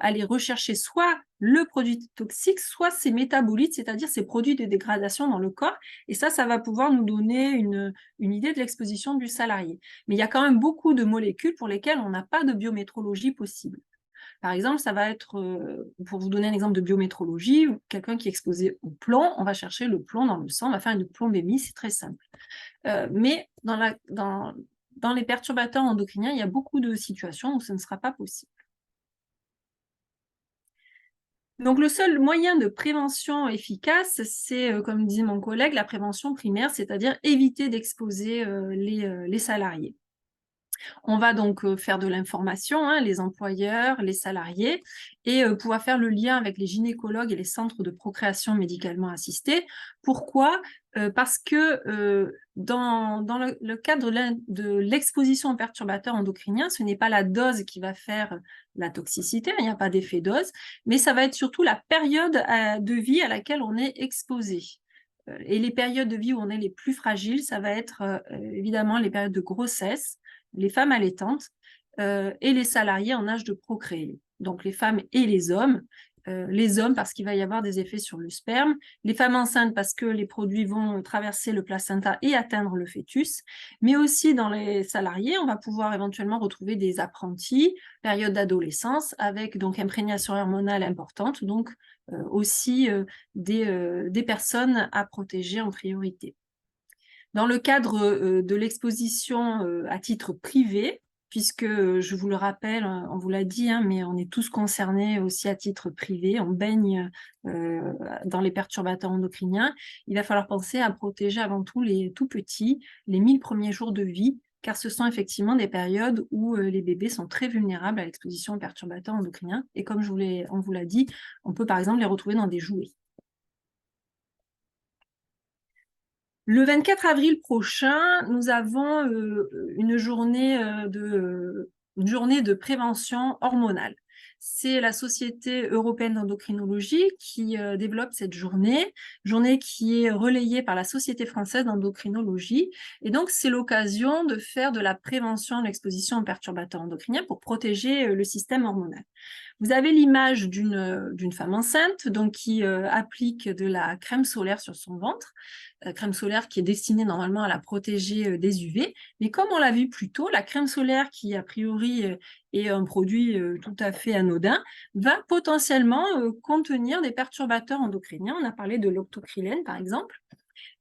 aller rechercher soit le produit toxique, soit ses métabolites, c'est-à-dire ses produits de dégradation dans le corps. Et ça va pouvoir nous donner une idée de l'exposition du salarié. Mais il y a quand même beaucoup de molécules pour lesquelles on n'a pas de biométrologie possible. Par exemple, ça va être, pour vous donner un exemple de biométrologie, quelqu'un qui est exposé au plomb, on va chercher le plomb dans le sang, on va faire une plombémie, c'est très simple. Mais dans les perturbateurs endocriniens, il y a beaucoup de situations où ce ne sera pas possible. Donc, le seul moyen de prévention efficace, c'est, comme disait mon collègue, la prévention primaire, c'est-à-dire éviter d'exposer les salariés. On va donc faire de l'information, les employeurs, les salariés, et pouvoir faire le lien avec les gynécologues et les centres de procréation médicalement assistée. Pourquoi ? Parce que dans le cadre de l'exposition aux perturbateurs endocriniens, ce n'est pas la dose qui va faire la toxicité, il n'y a pas d'effet dose, mais ça va être surtout la période de vie à laquelle on est exposé. Et les périodes de vie où on est les plus fragiles, ça va être évidemment les périodes de grossesse, les femmes allaitantes et les salariés en âge de procréer. Donc les femmes et les hommes parce qu'il va y avoir des effets sur le sperme, les femmes enceintes parce que les produits vont traverser le placenta et atteindre le fœtus, mais aussi dans les salariés, on va pouvoir éventuellement retrouver des apprentis, période d'adolescence, avec donc imprégnation hormonale importante, donc aussi des personnes à protéger en priorité. Dans le cadre de l'exposition à titre privé, puisque je vous le rappelle, on vous l'a dit, mais on est tous concernés aussi à titre privé, on baigne dans les perturbateurs endocriniens, il va falloir penser à protéger avant tout les tout petits, les 1000 premiers jours de vie, car ce sont effectivement des périodes où les bébés sont très vulnérables à l'exposition aux perturbateurs endocriniens, et comme on vous l'a dit, on peut par exemple les retrouver dans des jouets. Le 24 avril prochain, nous avons une journée de prévention hormonale. C'est la Société européenne d'endocrinologie qui développe cette journée qui est relayée par la Société française d'endocrinologie. Et donc, c'est l'occasion de faire de la prévention de l'exposition aux perturbateurs endocriniens pour protéger le système hormonal. Vous avez l'image d'une femme enceinte donc qui applique de la crème solaire sur son ventre, crème solaire qui est destinée normalement à la protéger des UV. Mais comme on l'a vu plus tôt, la crème solaire qui a priori est un produit tout à fait anodin, va potentiellement contenir des perturbateurs endocriniens. On a parlé de l'octocrylène par exemple.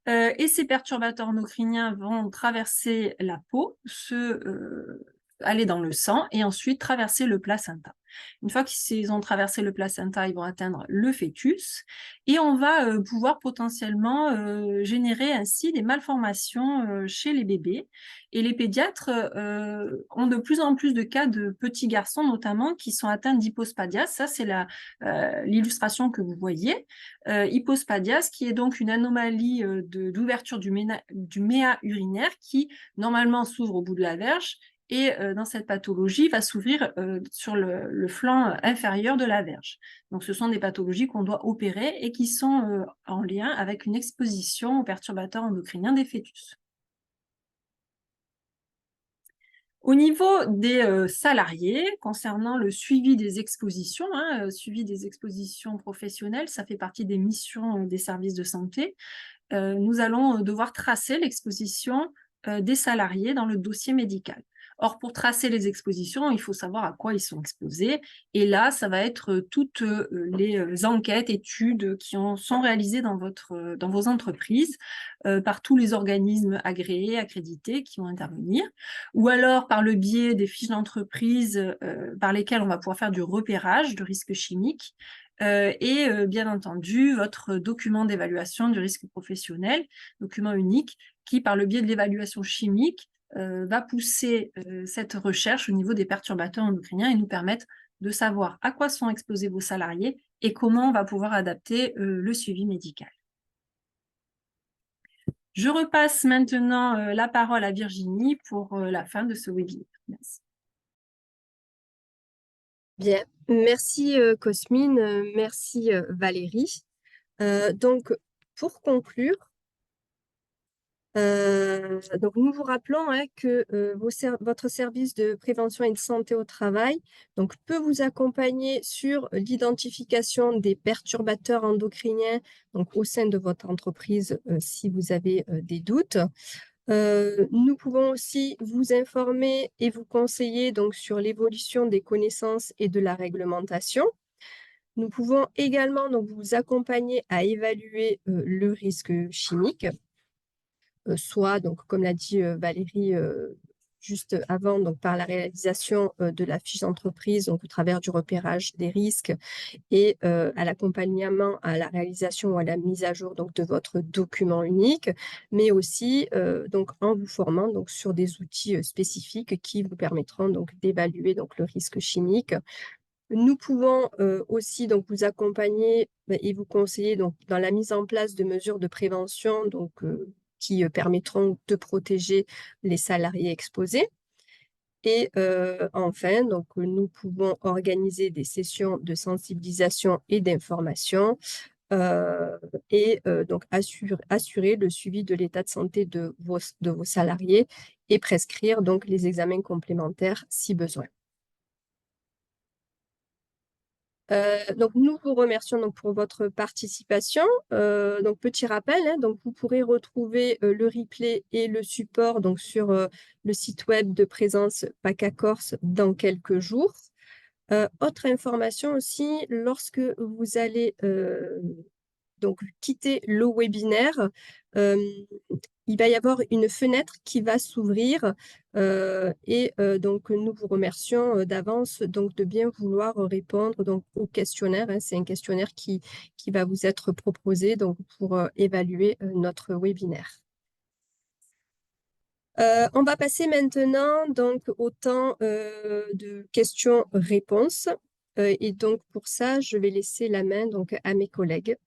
Et ces perturbateurs endocriniens vont traverser la peau, aller dans le sang et ensuite traverser le placenta. Une fois qu'ils ont traversé le placenta, ils vont atteindre le fœtus et on va pouvoir potentiellement générer ainsi des malformations chez les bébés. Et les pédiatres ont de plus en plus de cas de petits garçons notamment qui sont atteints d'hypospadias. Ça, c'est l'illustration que vous voyez. Hypospadias, qui est donc une anomalie d'ouverture du méa urinaire qui normalement s'ouvre au bout de la verge et dans cette pathologie va s'ouvrir sur le flanc inférieur de la verge. Donc ce sont des pathologies qu'on doit opérer et qui sont en lien avec une exposition aux perturbateurs endocriniens des fœtus. Au niveau des salariés, concernant le suivi des expositions, suivi des expositions professionnelles, ça fait partie des missions des services de santé. Nous allons devoir tracer l'exposition des salariés dans le dossier médical. Or, pour tracer les expositions, il faut savoir à quoi ils sont exposés. Et là, ça va être toutes les enquêtes, études qui sont réalisées dans vos entreprises par tous les organismes agréés, accrédités qui vont intervenir, ou alors par le biais des fiches d'entreprise par lesquelles on va pouvoir faire du repérage de risques chimiques. Et bien entendu, votre document d'évaluation du risque professionnel, document unique, qui, par le biais de l'évaluation chimique, va pousser cette recherche au niveau des perturbateurs endocriniens et nous permettre de savoir à quoi sont exposés vos salariés et comment on va pouvoir adapter le suivi médical. Je repasse maintenant la parole à Virginie pour la fin de ce webinaire. Merci. Bien, merci Cosmine, merci Valérie. Donc, pour conclure, donc nous vous rappelons que votre service de prévention et de santé au travail donc, peut vous accompagner sur l'identification des perturbateurs endocriniens donc, au sein de votre entreprise si vous avez des doutes. Nous pouvons aussi vous informer et vous conseiller donc, sur l'évolution des connaissances et de la réglementation. Nous pouvons également donc, vous accompagner à évaluer le risque chimique, soit, donc, comme l'a dit Valérie juste avant, donc, par la réalisation de la fiche d'entreprise, donc au travers du repérage des risques et à l'accompagnement à la réalisation ou à la mise à jour donc, de votre document unique, mais aussi donc, en vous formant donc, sur des outils spécifiques qui vous permettront donc, d'évaluer donc, le risque chimique. Nous pouvons aussi donc, vous accompagner et vous conseiller donc, dans la mise en place de mesures de prévention donc, qui permettront de protéger les salariés exposés. Et enfin, donc, nous pouvons organiser des sessions de sensibilisation et d'information et donc assurer le suivi de l'état de santé de vos salariés et prescrire donc, les examens complémentaires si besoin. Donc, nous vous remercions donc, pour votre participation. Donc, petit rappel, donc, vous pourrez retrouver le replay et le support donc, sur le site web de Présence PACA Corse dans quelques jours. Autre information aussi, lorsque vous allez donc, quitter le webinaire, il va y avoir une fenêtre qui va s'ouvrir et donc nous vous remercions d'avance donc de bien vouloir répondre donc au questionnaire. C'est un questionnaire qui va vous être proposé donc pour évaluer notre webinaire. On va passer maintenant donc au temps de questions-réponses et donc pour ça je vais laisser la main donc à mes collègues.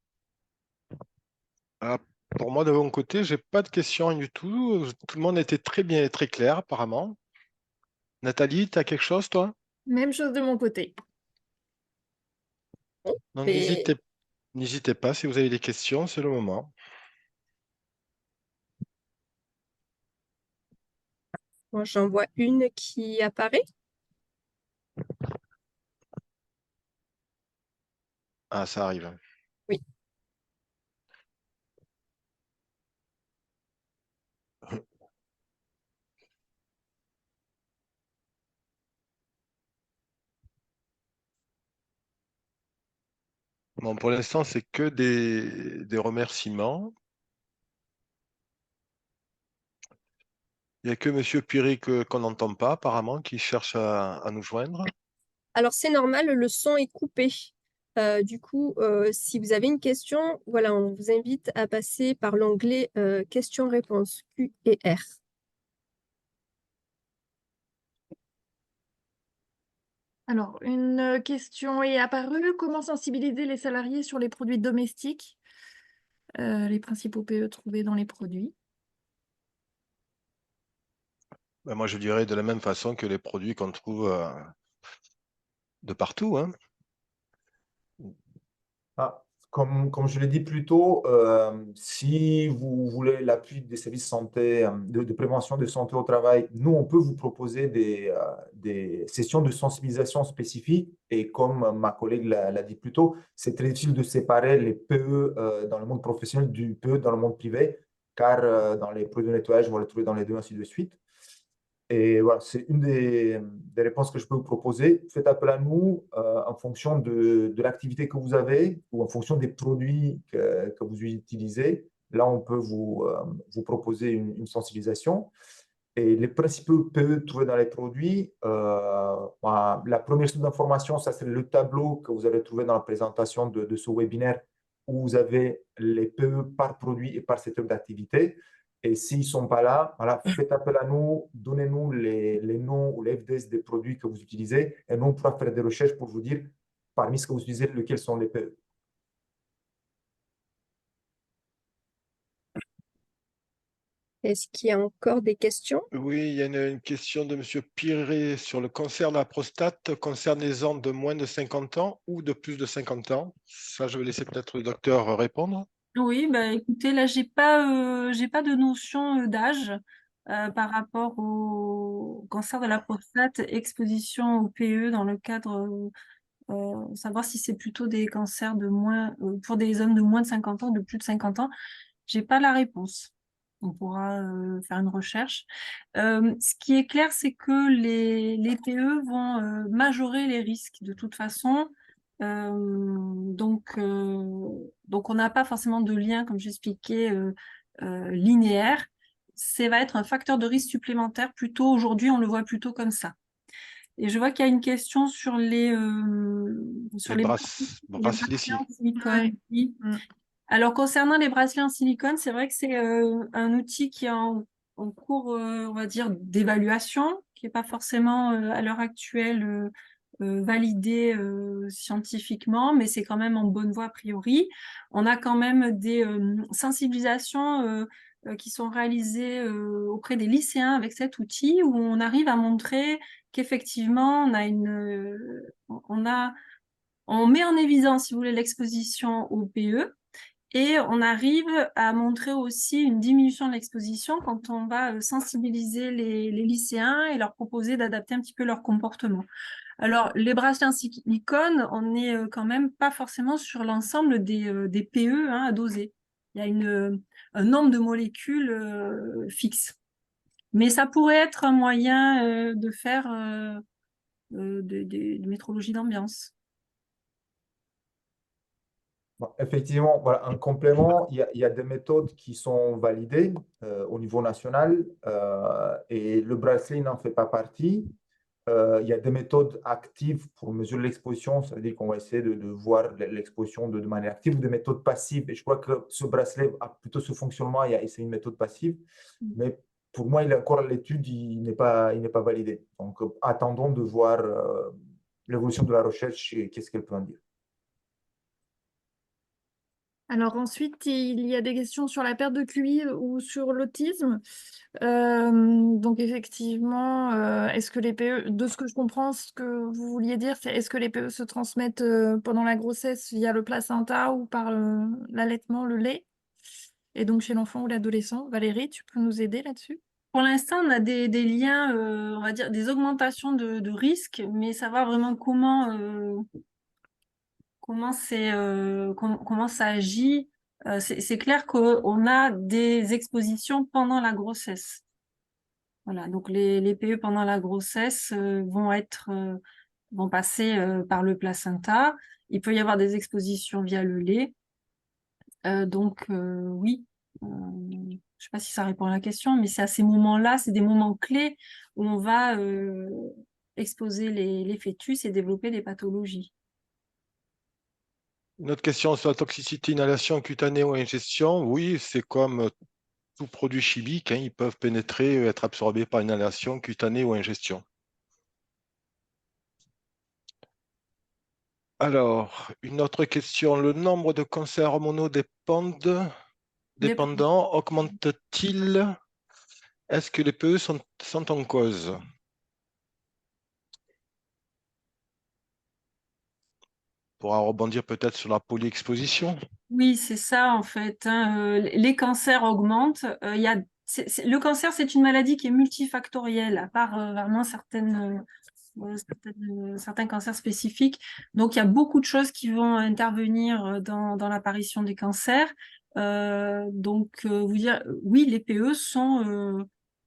Pour moi, de mon côté, j'ai pas de questions du tout. Tout le monde était très bien et très clair, apparemment. Nathalie, tu as quelque chose, toi? Même chose de mon côté. Non, Mais n'hésitez pas si vous avez des questions, c'est le moment. moi, j'en vois une qui apparaît. Ah, ça arrive. Oui. Bon, pour l'instant, c'est que des remerciements. Il n'y a que M. Piri qu'on n'entend pas, apparemment, qui cherche à nous joindre. Alors, c'est normal, le son est coupé. Du coup, si vous avez une question, voilà, on vous invite à passer par l'onglet questions-réponses Q et R. Alors, une question est apparue. Comment sensibiliser les salariés sur les produits domestiques, les principaux PE trouvés dans les produits? Ben, moi, je dirais de la même façon que les produits qu'on trouve de partout, hein. Ah, comme je l'ai dit plus tôt, si vous voulez l'appui des services santé, de prévention de santé au travail, nous, on peut vous proposer des sessions de sensibilisation spécifiques. Et comme ma collègue l'a dit plus tôt, c'est très difficile de séparer les PE dans le monde professionnel du PE dans le monde privé, car dans les produits de nettoyage, on va le trouver dans les deux, ainsi de suite. Et voilà, c'est une des réponses que je peux vous proposer. Faites appel à nous en fonction de l'activité que vous avez ou en fonction des produits que vous utilisez. Là, on peut vous proposer une sensibilisation. Et les principaux PE trouvés dans les produits, la première source d'information, ça c'est le tableau que vous allez trouver dans la présentation de ce webinaire où vous avez les PE par produit et par secteur d'activité. Et s'ils ne sont pas là, voilà, faites appel à nous, donnez-nous les noms ou les FDS des produits que vous utilisez et nous, on pourra faire des recherches pour vous dire parmi ce que vous utilisez, lesquels sont les PE. Est-ce qu'il y a encore des questions? Oui, il y a une question de M. Piré sur le cancer de la prostate. Concerne les hommes de moins de 50 ans ou de plus de 50 ans? Ça, je vais laisser peut-être le docteur répondre. Oui, bah écoutez, là j'ai pas de notion d'âge par rapport au cancer de la prostate, exposition au PE dans le cadre savoir si c'est plutôt des cancers de moins pour des hommes de moins de 50 ans, de plus de 50 ans. J'ai pas la réponse. On pourra faire une recherche. Ce qui est clair, c'est que les PE vont majorer les risques de toute façon. Donc on n'a pas forcément de lien, comme j'expliquais, linéaire. Ça va être un facteur de risque supplémentaire. Plutôt aujourd'hui, on le voit plutôt comme ça. Et je vois qu'il y a une question sur les Bracelets, bracelets en si. silicone. Oui. Mm. Alors, concernant les bracelets en silicone, c'est vrai que c'est un outil qui est en cours, on va dire, d'évaluation, qui n'est pas forcément à l'heure actuelle validé scientifiquement, mais c'est quand même en bonne voie a priori. On a quand même des sensibilisations qui sont réalisées auprès des lycéens avec cet outil, où on arrive à montrer qu'effectivement, on met en évidence, si vous voulez, l'exposition au PE. Et on arrive à montrer aussi une diminution de l'exposition quand on va sensibiliser les lycéens et leur proposer d'adapter un petit peu leur comportement. Alors, les bracelets en silicone, on n'est quand même pas forcément sur l'ensemble des PE à doser. Il y a un nombre de molécules fixe. Mais ça pourrait être un moyen de faire de métrologie d'ambiance. Bon, effectivement, voilà, en complément, il y a des méthodes qui sont validées au niveau national et le bracelet n'en fait pas partie. Il y a des méthodes actives pour mesurer l'exposition, ça veut dire qu'on va essayer de voir l'exposition de manière active, ou des méthodes passives. Et je crois que ce bracelet a plutôt ce fonctionnement, c'est une méthode passive. Mais pour moi, il est encore à l'étude, il n'est pas validé. Donc, attendons de voir l'évolution de la recherche et qu'est-ce qu'elle peut en dire. Alors ensuite, il y a des questions sur la perte de QI ou sur l'autisme. Donc effectivement, est-ce que les PE, de ce que je comprends, ce que vous vouliez dire, c'est est-ce que les PE se transmettent pendant la grossesse via le placenta ou par l'allaitement, le lait? Et donc chez l'enfant ou l'adolescent. Valérie, tu peux nous aider là-dessus? Pour l'instant, on a des liens, on va dire, des augmentations de risques, mais savoir vraiment comment ça agit. C'est clair qu'on a des expositions pendant la grossesse. Voilà, donc les PE pendant la grossesse vont passer par le placenta. Il peut y avoir des expositions via le lait. Oui, je ne sais pas si ça répond à la question, mais c'est à ces moments-là, c'est des moments clés où on va exposer les fœtus et développer des pathologies. Une autre question sur la toxicité, inhalation cutanée ou ingestion. Oui, c'est comme tout produit chimique, hein, ils peuvent pénétrer, être absorbés par inhalation cutanée ou ingestion. Alors, une autre question. Le nombre de cancers hormonaux dépendants augmente-t-il? Est-ce que les PE sont en cause? On pourra rebondir peut-être sur la polyexposition. Oui, c'est ça en fait, hein. Les cancers augmentent. Le cancer, c'est une maladie qui est multifactorielle, à part vraiment certains cancers spécifiques. Donc, il y a beaucoup de choses qui vont intervenir dans l'apparition des cancers. Vous dire, oui, les PE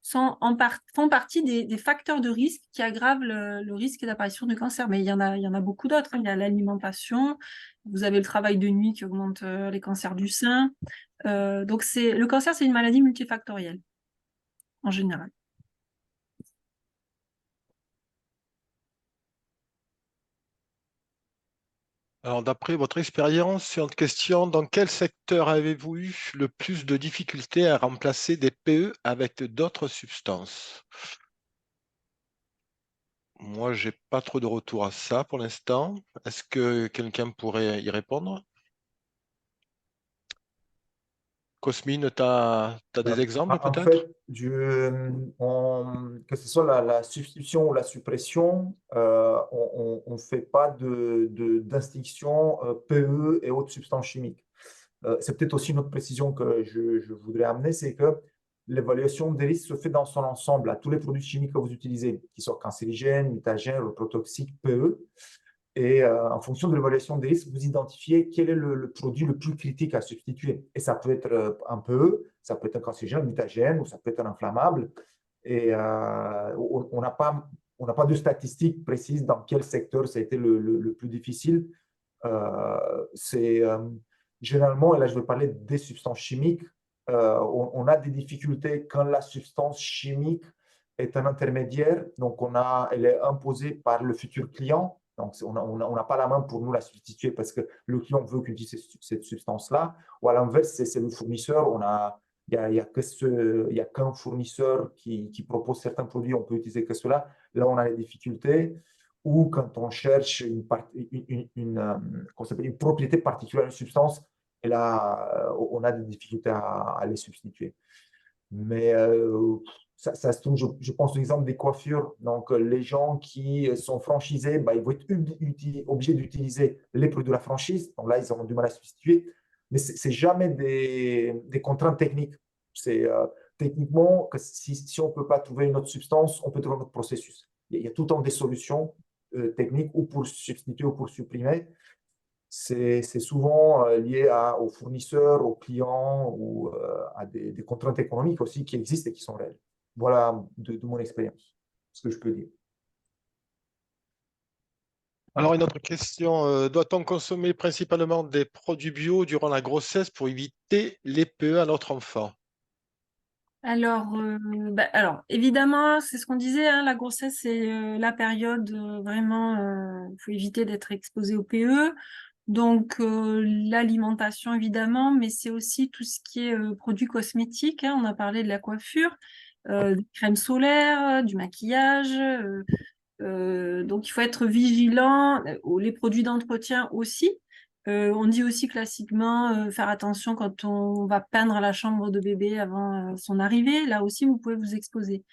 font partie des facteurs de risque qui aggravent le risque d'apparition de cancer. Mais il y en a beaucoup d'autres, hein. Il y a l'alimentation, vous avez le travail de nuit qui augmente les cancers du sein. Le cancer, c'est une maladie multifactorielle en général. Alors, d'après votre expérience, c'est une question, dans quel secteur avez-vous eu le plus de difficultés à remplacer des PE avec d'autres substances? Moi, j'ai pas trop de retour à ça pour l'instant. Est-ce que quelqu'un pourrait y répondre? Cosmine, tu as des exemples En peut-être? fait, que ce soit la substitution ou la suppression, on ne fait pas d'instinction PE et autres substances chimiques. C'est peut-être aussi une autre précision que je voudrais amener, c'est que l'évaluation des risques se fait dans son ensemble à tous les produits chimiques que vous utilisez, qu'ils soient cancérigènes, mutagènes, reprotoxiques, PE. Et en fonction de l'évaluation des risques, vous identifiez quel est le produit le plus critique à substituer. Et ça peut être un PE, ça peut être un cancérigène, un mutagène, ou ça peut être un inflammable. Et on n'a pas de statistiques précises dans quel secteur ça a été le plus difficile. C'est généralement, et là je vais parler des substances chimiques, on a des difficultés quand la substance chimique est un intermédiaire, donc elle est imposée par le futur client. Donc, on n'a pas la main pour nous la substituer parce que le client veut qu'on utilise cette substance-là. Ou à l'inverse, c'est le fournisseur. Il n'y a qu'un fournisseur qui propose certains produits, on peut utiliser que cela. Là, on a les difficultés. Ou quand on cherche une propriété particulière d'une substance, et là, on a des difficultés à les substituer. Mais ça se trouve, je pense l'exemple des coiffures. Donc, les gens qui sont franchisés, bah, ils vont être obligés d'utiliser les produits de la franchise. Donc là, ils auront du mal à substituer. Mais ce n'est jamais des contraintes techniques. C'est techniquement que si on ne peut pas trouver une autre substance, on peut trouver un autre processus. Il y a tout le temps des solutions techniques ou pour substituer ou pour supprimer. C'est souvent lié aux fournisseurs, aux clients ou à des contraintes économiques aussi qui existent et qui sont réelles. Voilà de mon expérience, ce que je peux dire. Alors, une autre question. Doit-on consommer principalement des produits bio durant la grossesse pour éviter les PE à notre enfant? Alors, évidemment, c'est ce qu'on disait, hein, la grossesse, c'est la période vraiment, il faut éviter d'être exposé au PE. Donc, l'alimentation, évidemment, mais c'est aussi tout ce qui est produits cosmétiques, hein. On a parlé de la coiffure, des crèmes solaires, du maquillage. Donc, il faut être vigilant. Les produits d'entretien aussi. On dit aussi classiquement faire attention quand on va peindre la chambre de bébé avant son arrivée. Là aussi, vous pouvez vous exposer.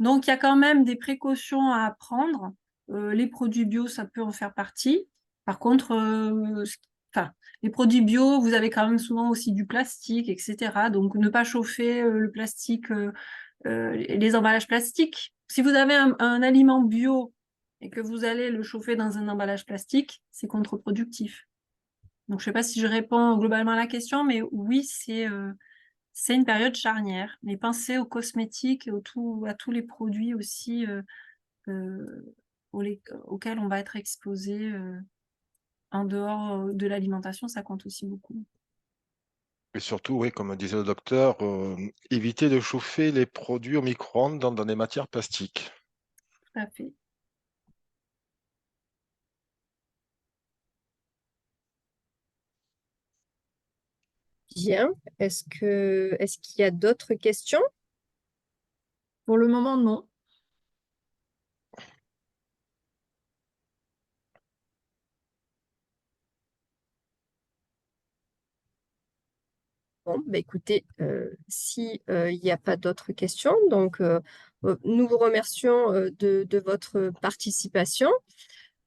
Donc, il y a quand même des précautions à prendre. Les produits bio, ça peut en faire partie. Par contre, les produits bio, vous avez quand même souvent aussi du plastique, etc. Donc, ne pas chauffer le plastique, les emballages plastiques. Si vous avez un aliment bio et que vous allez le chauffer dans un emballage plastique, c'est contre-productif. Donc, je ne sais pas si je réponds globalement à la question, mais oui, c'est une période charnière. Mais pensez aux cosmétiques et à tous les produits aussi auxquels on va être exposé en dehors de l'alimentation, ça compte aussi beaucoup. Et surtout, oui, comme disait le docteur, éviter de chauffer les produits au micro-ondes dans des matières plastiques. Tout à fait. Bien. Est-ce qu'il y a d'autres questions? Pour le moment, non. Bon, bah écoutez, si il n'y a pas d'autres questions, donc nous vous remercions de votre participation.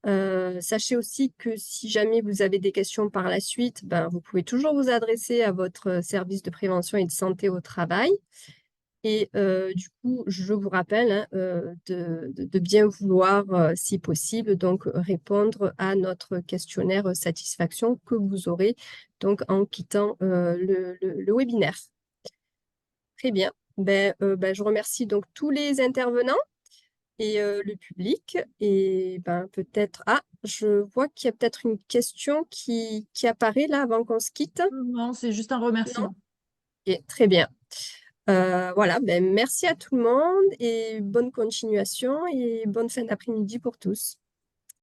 Sachez aussi que si jamais vous avez des questions par la suite, ben, vous pouvez toujours vous adresser à votre service de prévention et de santé au travail. Et du coup, je vous rappelle hein, de bien vouloir, si possible, donc répondre à notre questionnaire satisfaction que vous aurez donc en quittant le webinaire. Très bien. Ben, je remercie donc tous les intervenants et le public. Et ben, peut-être... Ah, je vois qu'il y a peut-être une question qui apparaît là avant qu'on se quitte. Non, c'est juste un remerciement. Ok, très bien. Voilà, ben, merci à tout le monde et bonne continuation et bonne fin d'après-midi pour tous.